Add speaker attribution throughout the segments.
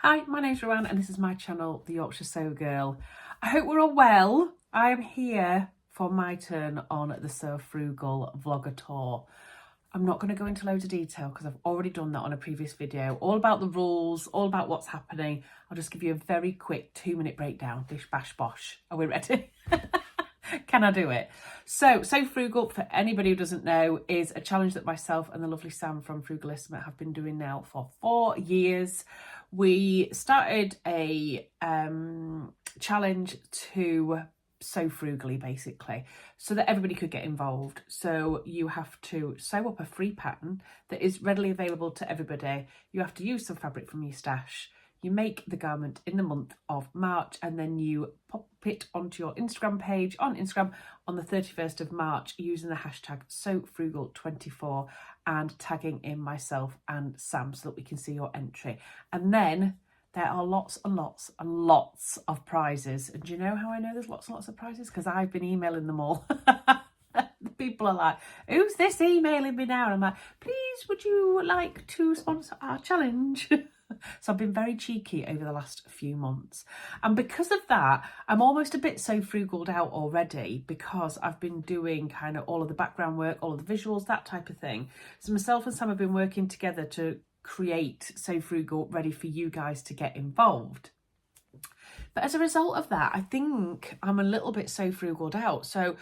Speaker 1: Hi, my name's Ruan and this is my channel, The Yorkshire Sew Girl. I hope we're all well. I am here for my turn on the Sew Frugal vlogger tour. I'm not going to go into loads of detail because I've already done that on a previous video, all about the rules, all about what's happening. I'll just give you a very quick 2-minute breakdown. Bish bash bosh. Are we ready? Can I do it? So Frugal, for anybody who doesn't know, is a challenge that myself and the lovely Sam from Frugalissima have been doing now for 4 years. We started a challenge to sew frugally, basically, so that everybody could get involved. So you have to sew up a free pattern that is readily available to everybody. You have to use some fabric from your stash. You make the garment in the month of March and then you pop it onto your Instagram page on Instagram on the 31st of March using the hashtag SewFrugal24 and tagging in myself and Sam so that we can see your entry. And then there are lots and lots and lots of prizes. And do you know how I know there's lots and lots of prizes? Because I've been emailing them all. People are like, who's this emailing me now? And I'm like, please, would you like to sponsor our challenge? So I've been very cheeky over the last few months. And because of that, I'm almost a bit so frugaled out already because I've been doing kind of all of the background work, all of the visuals, that type of thing. So myself and Sam have been working together to create Sew Frugal ready for you guys to get involved. But as a result of that, I think I'm a little bit so frugaled out. So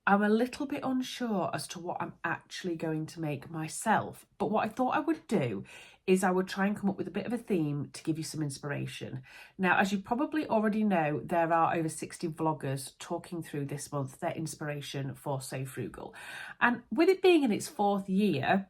Speaker 1: I'm a little bit unsure as to what I'm actually going to make myself. But what I thought I would do is I would try and come up with a bit of a theme to give you some inspiration. Now, as you probably already know, there are over 60 vloggers talking through this month their inspiration for Sew Frugal. And with it being in its 4th year,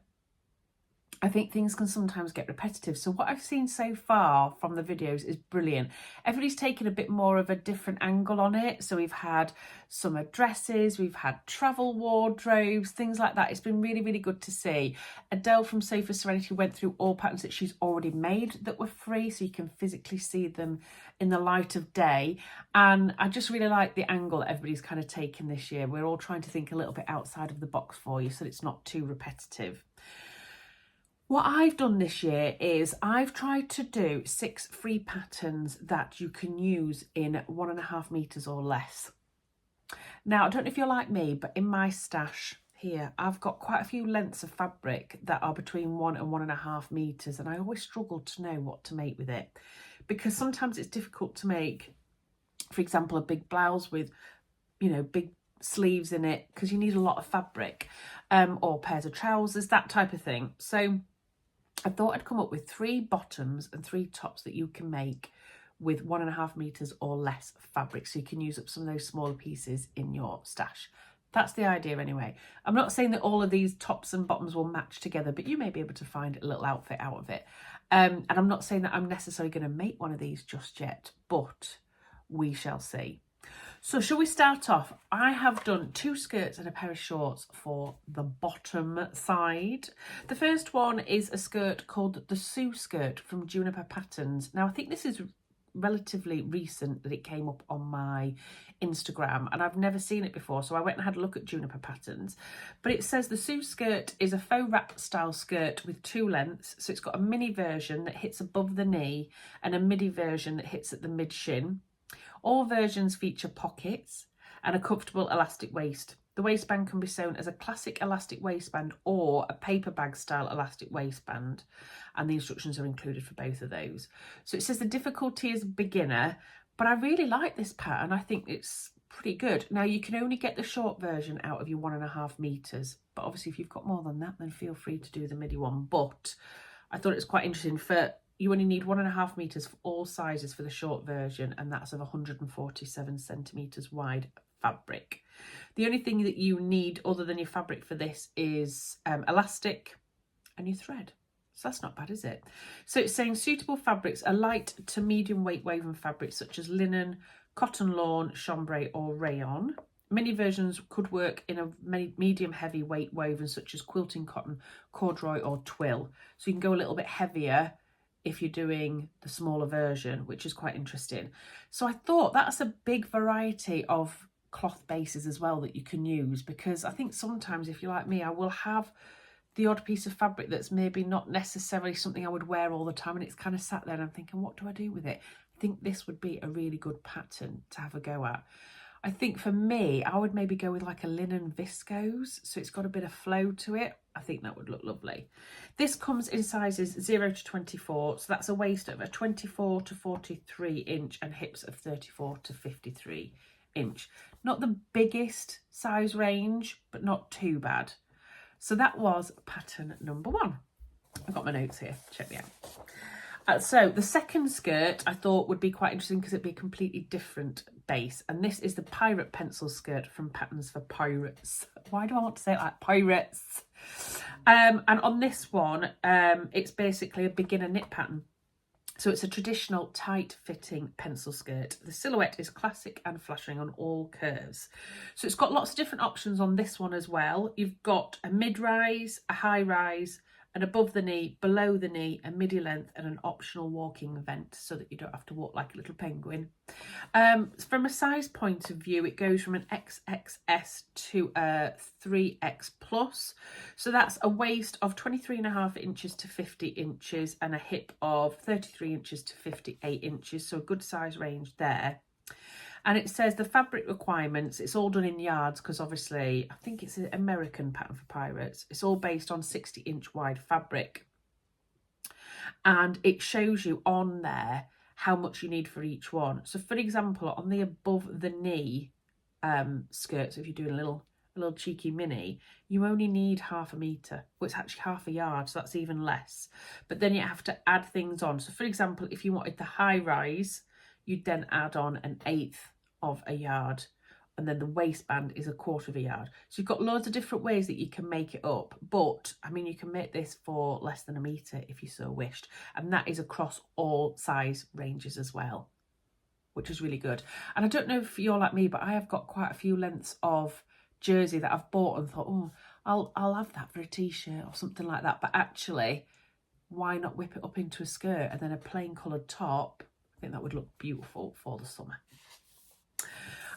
Speaker 1: I think things can sometimes get repetitive. So what I've seen so far from the videos is brilliant. Everybody's taken a bit more of a different angle on it. So we've had summer dresses, we've had travel wardrobes, things like that. It's been really, really good to see. Adele from Sewciety went through all patterns that she's already made that were free, so you can physically see them in the light of day. And I just really like the angle that everybody's kind of taken this year. We're all trying to think a little bit outside of the box for you so that it's not too repetitive. What I've done this year is I've tried to do 6 free patterns that you can use in 1.5 meters or less. Now, I don't know if you're like me, but in my stash here, I've got quite a few lengths of fabric that are between 1 and 1.5 meters. And I always struggle to know what to make with it because sometimes it's difficult to make, for example, a big blouse with, you know, big sleeves in it because you need a lot of fabric, or pairs of trousers, that type of thing. So I thought I'd come up with 3 bottoms and 3 tops that you can make with 1.5 meters or less fabric, so you can use up some of those smaller pieces in your stash. That's the idea anyway. I'm not saying that all of these tops and bottoms will match together, but you may be able to find a little outfit out of it. And I'm not saying that I'm necessarily going to make one of these just yet, but we shall see. So shall we start off? I have done 2 skirts and a pair of shorts for the bottom side. The first one is a skirt called the Sue skirt from Juniper Patterns. Now, I think this is relatively recent that it came up on my Instagram and I've never seen it before, so I went and had a look at Juniper Patterns. But it says the Sue skirt is a faux wrap style skirt with 2 lengths, so it's got a mini version that hits above the knee and a midi version that hits at the mid shin. All versions feature pockets and a comfortable elastic waist. The waistband can be sewn as a classic elastic waistband or a paper bag style elastic waistband, and the instructions are included for both of those. So it says the difficulty is beginner, but I really like this pattern. I think it's pretty good. Now, you can only get the short version out of your 1.5 meters, but obviously if you've got more than that, then feel free to do the midi one. But I thought it was quite interesting. You only need 1.5 meters for all sizes for the short version, and that's of 147 centimeters wide fabric. The only thing that you need other than your fabric for this is elastic and your thread. So that's not bad, is it? So it's saying suitable fabrics are light to medium weight woven fabrics such as linen, cotton lawn, chambray or rayon. Mini versions could work in a medium heavy weight woven such as quilting cotton, corduroy or twill. So you can go a little bit heavier if you're doing the smaller version, which is quite interesting. So I thought that's a big variety of cloth bases as well that you can use, because I think sometimes if you're like me, I will have the odd piece of fabric that's maybe not necessarily something I would wear all the time, and it's kind of sat there and I'm thinking, what do I do with it? I think this would be a really good pattern to have a go at. I think for me, I would maybe go with like a linen viscose, so it's got a bit of flow to it. I think that would look lovely. This comes in sizes 0 to 24, so that's a waist of a 24 to 43 inch and hips of 34 to 53 inch. Not the biggest size range, but not too bad. So that was pattern number 1. I've got my notes here, check me out. So the second skirt I thought would be quite interesting because it'd be a completely different base. And this is the Pirate Pencil skirt from Patterns for Pirates. Why do I want to say it like pirates? And on this one, it's basically a beginner knit pattern. So it's a traditional tight-fitting pencil skirt. The silhouette is classic and flattering on all curves. So it's got lots of different options on this one as well. You've got a mid-rise, a high-rise, an above the knee, below the knee, a midi length, and an optional walking vent so that you don't have to walk like a little penguin. From a size point of view, it goes from an XXS to a 3X plus. So that's a waist of 23.5 inches to 50 inches and a hip of 33 inches to 58 inches. So a good size range there. And it says the fabric requirements, it's all done in yards because obviously I think it's an American Pattern for Pirates. It's all based on 60-inch wide fabric. And it shows you on there how much you need for each one. So for example, on the above the knee skirts, if you're doing a little cheeky mini, you only need ½ metre. Well, it's actually ½ a yard, so that's even less. But then you have to add things on. So for example, if you wanted the high rise, you'd then add on an 1/8 of a yard, and then the waistband is 1/4 of a yard. So you've got loads of different ways that you can make it up, but I mean, you can make this for less than 1 metre if you so wished, and that is across all size ranges as well, which is really good. And I don't know if you're like me, but I have got quite a few lengths of jersey that I've bought and thought, oh, I'll have that for a t-shirt or something like that, but actually, why not whip it up into a skirt and then a plain coloured top? I think that would look beautiful for the summer.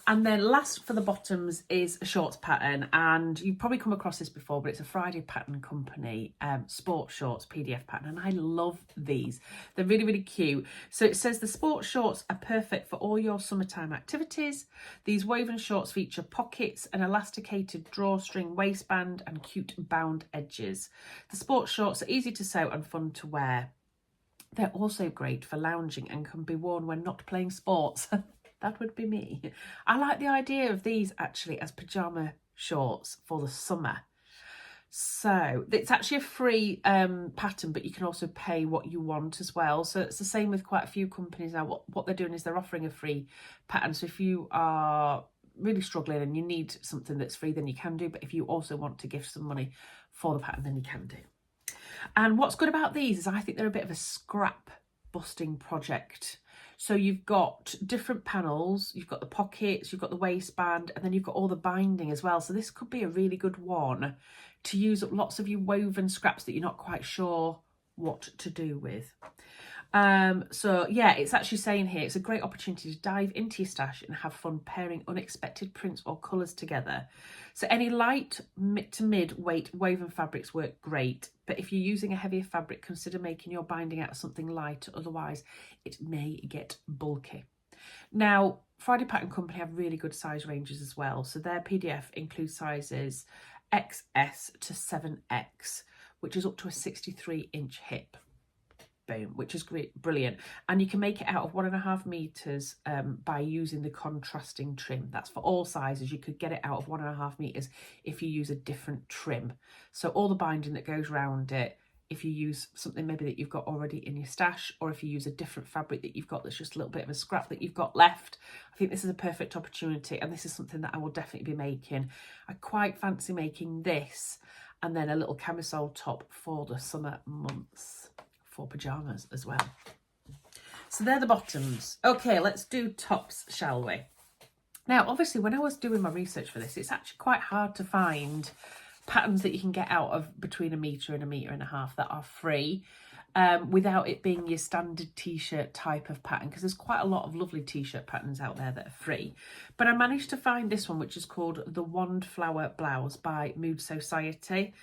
Speaker 1: And then last for the bottoms is a shorts pattern, and you've probably come across this before, but it's a Friday Pattern Company sports shorts PDF pattern, and I love these. They're really, really cute. So it says the sports shorts are perfect for all your summertime activities. These woven shorts feature pockets, an elasticated drawstring waistband, and cute bound edges. The sports shorts are easy to sew and fun to wear. They're also great for lounging and can be worn when not playing sports. That would be me. I like the idea of these actually as pyjama shorts for the summer. So it's actually a free pattern, but you can also pay what you want as well. So it's the same with quite a few companies now. What they're doing is they're offering a free pattern. So if you are really struggling and you need something that's free, then you can do. But if you also want to give some money for the pattern, then you can do. And what's good about these is I think they're a bit of a scrap busting project. So you've got different panels, you've got the pockets, you've got the waistband, and then you've got all the binding as well. So this could be a really good one to use up lots of your woven scraps that you're not quite sure what to do with. So yeah, it's actually saying here, it's a great opportunity to dive into your stash and have fun pairing unexpected prints or colours together. So any light to mid weight woven fabrics work great, but if you're using a heavier fabric, consider making your binding out of something lighter, otherwise it may get bulky. Now, Friday Pattern Company have really good size ranges as well. So their PDF includes sizes XS to 7X, which is up to a 63-inch hip. Boom, which is great, brilliant. And you can make it out of 1.5 meters by using the contrasting trim. That's for all sizes. You could get it out of 1.5 meters if you use a different trim. So all the binding that goes around it, if you use something maybe that you've got already in your stash, or if you use a different fabric that you've got that's just a little bit of a scrap that you've got left, I think this is a perfect opportunity, and this is something that I will definitely be making. I quite fancy making this and then a little camisole top for the summer months, for pyjamas as well. So they're the bottoms. Okay, let's do tops, shall we? Now, obviously, when I was doing my research for this, it's actually quite hard to find patterns that you can get out of between 1 metre and 1.5 meters that are free, without it being your standard t-shirt type of pattern, because there's quite a lot of lovely t-shirt patterns out there that are free. But I managed to find this one, which is called the Wanderflower Blouse by Sewciety.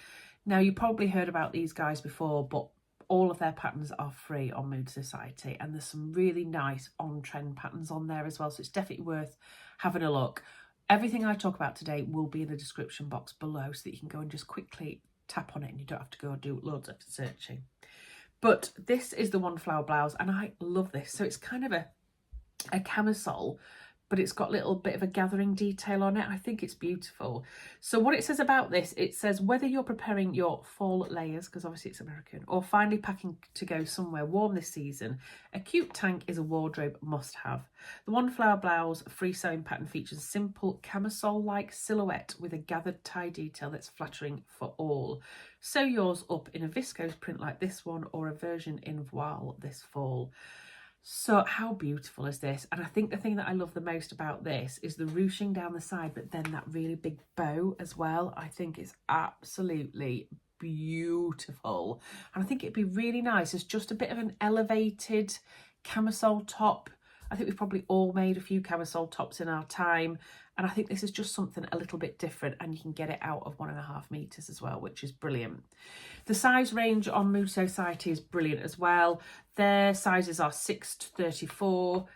Speaker 1: Now, you probably heard about these guys before, but all of their patterns are free on Mood Society, and there's some really nice on-trend patterns on there as well, so it's definitely worth having a look. Everything I talk about today will be in the description box below so that you can go and just quickly tap on it and you don't have to go and do loads of searching. But this is the Wanderflower blouse, and I love this. So it's kind of a camisole, but it's got a little bit of a gathering detail on it. I think it's beautiful. So what it says about this, it says whether you're preparing your fall layers, because obviously it's American, or finally packing to go somewhere warm this season, a cute tank is a wardrobe must-have. The Wanderflower blouse free sewing pattern features a simple camisole-like silhouette with a gathered tie detail that's flattering for all. Sew yours up in a viscose print like this one, or a version in voile this fall. So how beautiful is this? And I think the thing that I love the most about this is the ruching down the side, but then that really big bow as well. I think it's absolutely beautiful. And I think it'd be really nice as just a bit of an elevated camisole top. I think we've probably all made a few camisole tops in our time. And I think this is just something a little bit different, and you can get it out of 1.5 meters as well, which is brilliant. The size range on Mood Society is brilliant as well. Their sizes are 6 to 34.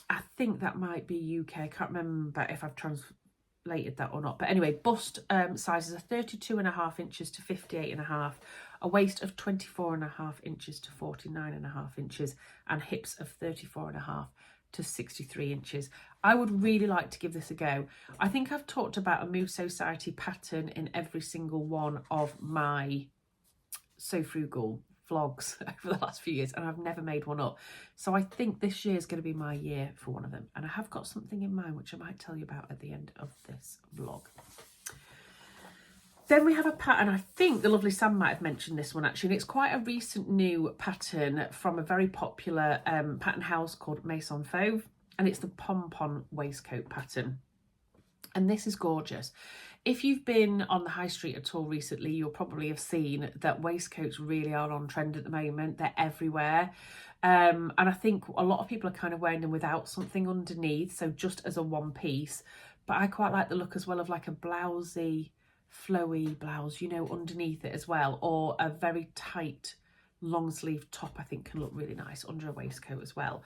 Speaker 1: I think that might be UK. I can't remember if I've translated that or not. But anyway, bust sizes are 32.5 inches to 58.5. A waist of 24.5 inches to 49.5 inches, and hips of 34.5 to 63 inches. I would really like to give this a go. I think I've talked about a Mood Society pattern in every single one of my So Frugal vlogs over the last few years, and I've never made one up. So I think this year is going to be my year for one of them, and I have got something in mind which I might tell you about at the end of this vlog. Then we have a pattern, I think the lovely Sam might have mentioned this one actually, and it's quite a recent new pattern from a very popular pattern house called Maison Fauve, and it's the Pompon waistcoat pattern. And this is gorgeous. If you've been on the high street at all recently, you'll probably have seen that waistcoats really are on trend at the moment. They're everywhere. And I think a lot of people are kind of wearing them without something underneath, so just as a one piece. But I quite like the look as well of like a blousey, flowy blouse, you know, underneath it as well, or a very tight long sleeve top. I think can look really nice under a waistcoat as well.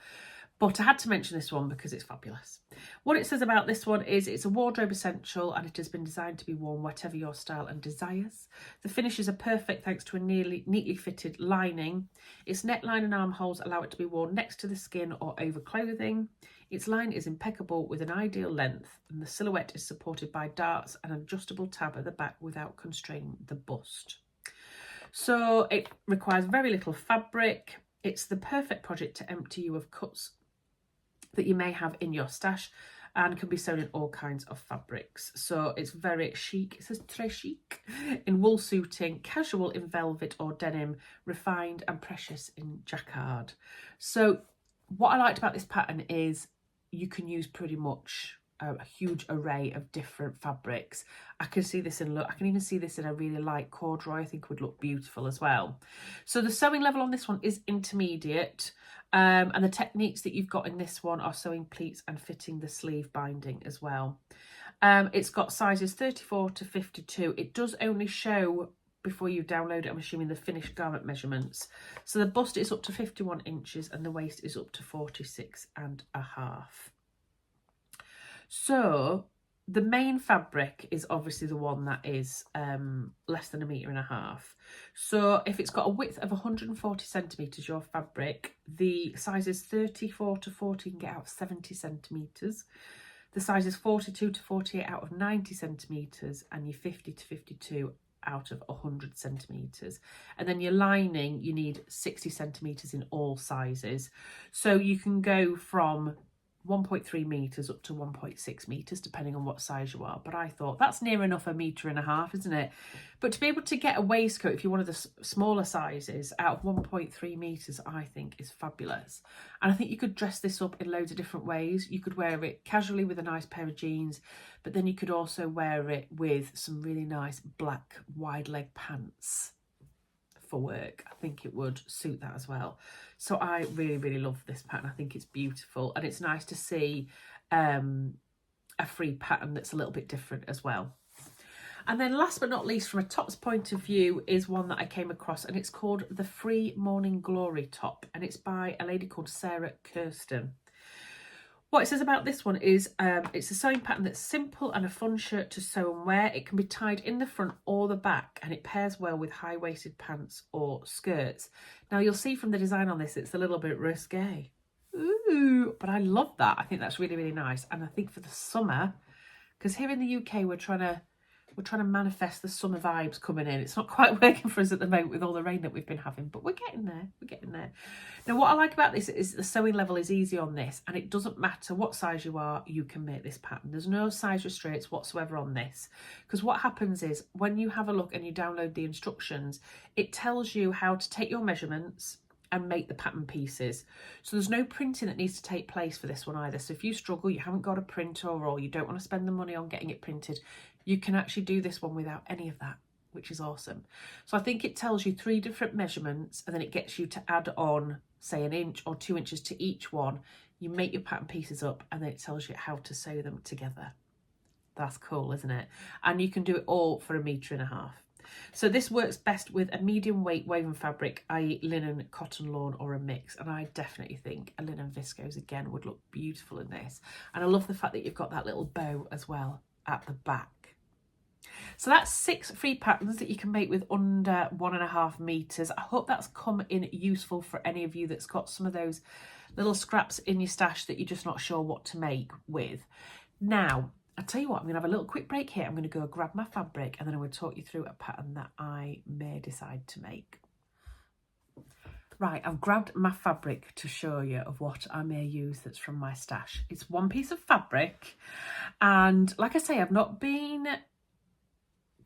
Speaker 1: But I had to mention this one because it's fabulous. What it says about this one is it's a wardrobe essential, and it has been designed to be worn whatever your style and desires. The finishes are perfect thanks to a neatly fitted lining. Its neckline and armholes allow it to be worn next to the skin or over clothing. Its line is impeccable with an ideal length, and the silhouette is supported by darts and an adjustable tab at the back without constraining the bust. So it requires very little fabric. It's the perfect project to empty you of cuts that you may have in your stash, and can be sewn in all kinds of fabrics. So it's very chic. It says très chic in wool suiting, casual in velvet or denim, refined and precious in jacquard. So what I liked about this pattern is you can use pretty much a huge array of different fabrics. I can see this in, look, I can even see this in a really light corduroy. I think would look beautiful as well. So the sewing level on this one is intermediate, and the techniques that you've got in this one are sewing pleats and fitting the sleeve binding as well. It's got sizes 34 to 52. It does only show, before you download it, I'm assuming, the finished garment measurements. So the bust is up to 51 inches and the waist is up to 46.5. So the main fabric is obviously the one that is less than 1.5 meters. So if it's got a width of 140 centimeters, your fabric, the sizes 34 to 40 can get out 70 centimeters. The sizes 42 to 48 out of 90 centimeters, and your 50 to 52 out of 100 centimeters. And then your lining, you need 60 centimeters in all sizes. So you can go from 1.3 meters up to 1.6 meters, depending on what size you are. But I thought that's near enough 1.5 meters, isn't it? But to be able to get a waistcoat, if you're one of the smaller sizes, out of 1.3 meters, I think is fabulous. And I think you could dress this up in loads of different ways. You could wear it casually with a nice pair of jeans, but then you could also wear it with some really nice black wide leg pants for work. I think it would suit that as well. So I really, really love this pattern. I think it's beautiful, and it's nice to see a free pattern that's a little bit different as well. And then last but not least, from a tops point of view, is one that I came across, and it's called the Free Morning Glory top, and it's by a lady called Sarah Kirsten. What it says about this one is it's a sewing pattern that's simple and a fun shirt to sew and wear. It can be tied in the front or the back, and it pairs well with high-waisted pants or skirts. Now, you'll see from the design on this, it's a little bit risque. Ooh, but I love that. I think that's really, really nice. And I think for the summer, because here in the UK, we're trying to manifest the summer vibes coming in. It's not quite working for us at the moment with all the rain that we've been having, but we're getting there. We're getting there. Now, what I like about this is the sewing level is easy on this, and it doesn't matter what size you are, you can make this pattern. There's no size restraints whatsoever on this, because what happens is when you have a look and you download the instructions, it tells you how to take your measurements and make the pattern pieces. So there's no printing that needs to take place for this one either. So if you struggle, you haven't got a printer, or you don't want to spend the money on getting it printed, you can actually do this one without any of that, which is awesome. So I think it tells you 3 different measurements, and then it gets you to add on, say, 1 inch or 2 inches to each one. You make your pattern pieces up, and then it tells you how to sew them together. That's cool, isn't it? And you can do it all for 1.5 meters. So this works best with a medium weight woven fabric, i.e. linen, cotton, lawn, or a mix. And I definitely think a linen viscose again would look beautiful in this. And I love the fact that you've got that little bow as well at the back. So that's 6 free patterns that you can make with under 1.5 meters. I hope that's come in useful for any of you that's got some of those little scraps in your stash that you're just not sure what to make with. Now, I'll tell you what, I'm going to have a little quick break here. I'm going to go grab my fabric, and then I'm going to talk you through a pattern that I may decide to make. Right, I've grabbed my fabric to show you of what I may use that's from my stash. It's one piece of fabric, and like I say, I've not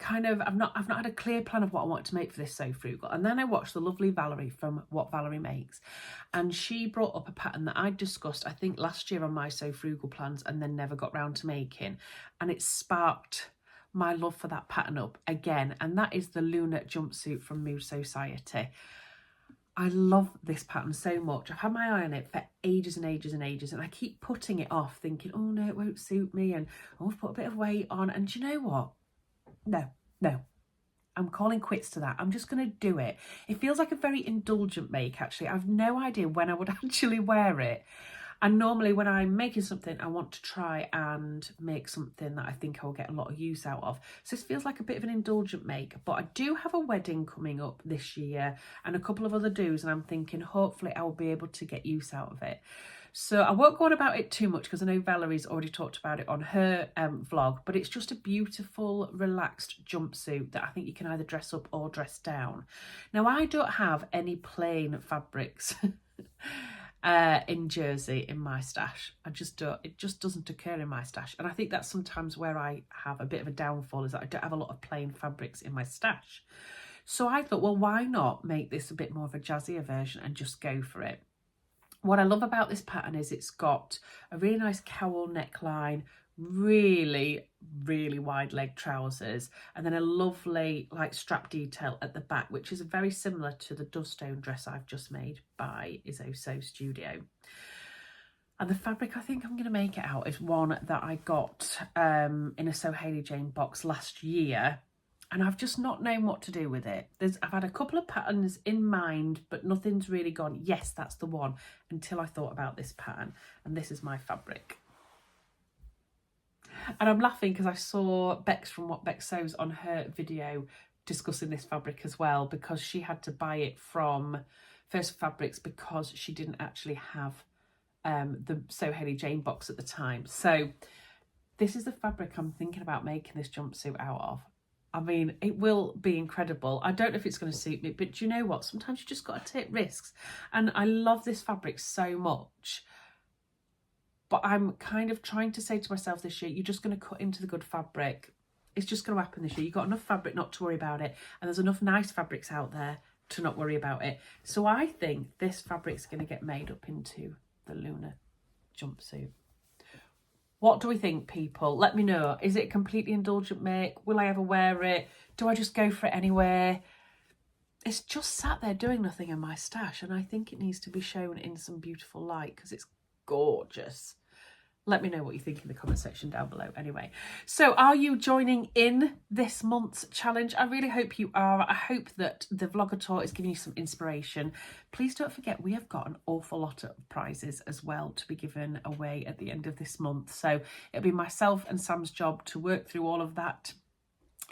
Speaker 1: had a clear plan of what I want to make for this So Frugal. And then I watched the lovely Valerie from What Valerie Makes, and she brought up a pattern that I discussed, I think, last year on my So Frugal plans, and then never got round to making. And it sparked my love for that pattern up again, and that is the Lunar Jumpsuit from Sewciety. I love this pattern so much. I've had my eye on it for ages and ages and ages, and I keep putting it off, thinking, oh no, it won't suit me, and oh, I've put a bit of weight on. And do you know what? No, I'm calling quits to that. I'm just going to do it. It feels like a very indulgent make, actually. I've no idea when I would actually wear it. And normally when I'm making something, I want to try and make something that I think I'll get a lot of use out of. So this feels like a bit of an indulgent make, but I do have a wedding coming up this year and a couple of other do's, and I'm thinking hopefully I'll be able to get use out of it. So I won't go on about it too much because I know Valerie's already talked about it on her vlog, but it's just a beautiful, relaxed jumpsuit that I think you can either dress up or dress down. Now, I don't have any plain fabrics in jersey in my stash. I just don't. It just doesn't occur in my stash. And I think that's sometimes where I have a bit of a downfall, is that I don't have a lot of plain fabrics in my stash. So I thought, well, why not make this a bit more of a jazzier version and just go for it? What I love about this pattern is it's got a really nice cowl neckline, really, really wide leg trousers, and then a lovely like strap detail at the back, which is very similar to the Dovestone dress I've just made by Iso Sew Studio. And the fabric I think I'm going to make it out is one that I got in a So Hayley Jane box last year. And I've just not known what to do with it. I've had a couple of patterns in mind, but nothing's really gone, yes, that's the one, until I thought about this pattern. And this is my fabric. And I'm laughing because I saw Bex from What Bex Sews on her video discussing this fabric as well, because she had to buy it from First Fabrics because she didn't actually have the So Hayley Jane box at the time. So this is the fabric I'm thinking about making this jumpsuit out of. I mean, it will be incredible. I don't know if it's going to suit me, but do you know what? Sometimes you just got to take risks. And I love this fabric so much. But I'm kind of trying to say to myself this year, you're just going to cut into the good fabric. It's just going to happen this year. You've got enough fabric not to worry about it. And there's enough nice fabrics out there to not worry about it. So I think this fabric's going to get made up into the Lunar Jumpsuit. What do we think, people? Let me know. Is it a completely indulgent make? Will I ever wear it? Do I just go for it anywhere? It's just sat there doing nothing in my stash, and I think it needs to be shown in some beautiful light because it's gorgeous. Let me know what you think in the comment section down below anyway. So are you joining in this month's challenge? I really hope you are. I hope that the vlogger tour is giving you some inspiration. Please don't forget we have got an awful lot of prizes as well to be given away at the end of this month. So it'll be myself and Sam's job to work through all of that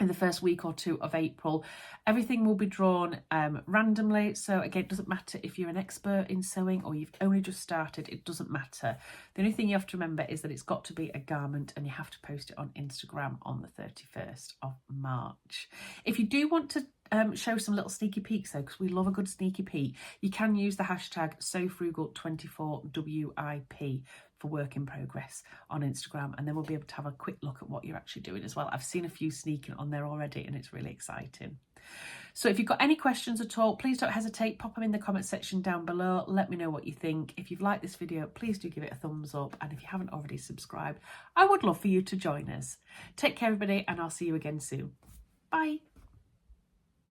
Speaker 1: in the first week or two of April. Everything will be drawn randomly. So again, it doesn't matter if you're an expert in sewing or you've only just started, it doesn't matter. The only thing you have to remember is that it's got to be a garment and you have to post it on Instagram on the 31st of March. If you do want to show some little sneaky peeks though, because we love a good sneaky peek, you can use the hashtag SewFrugal24WIP for work in progress on Instagram, and then we'll be able to have a quick look at what you're actually doing as well. I've seen a few sneaking on there already and it's really exciting. So if you've got any questions at all, please don't hesitate, pop them in the comment section down below. Let me know what you think. If you've liked this video, please do give it a thumbs up, and if you haven't already subscribed, I would love for you to join us. Take care everybody, and I'll see you again soon. Bye.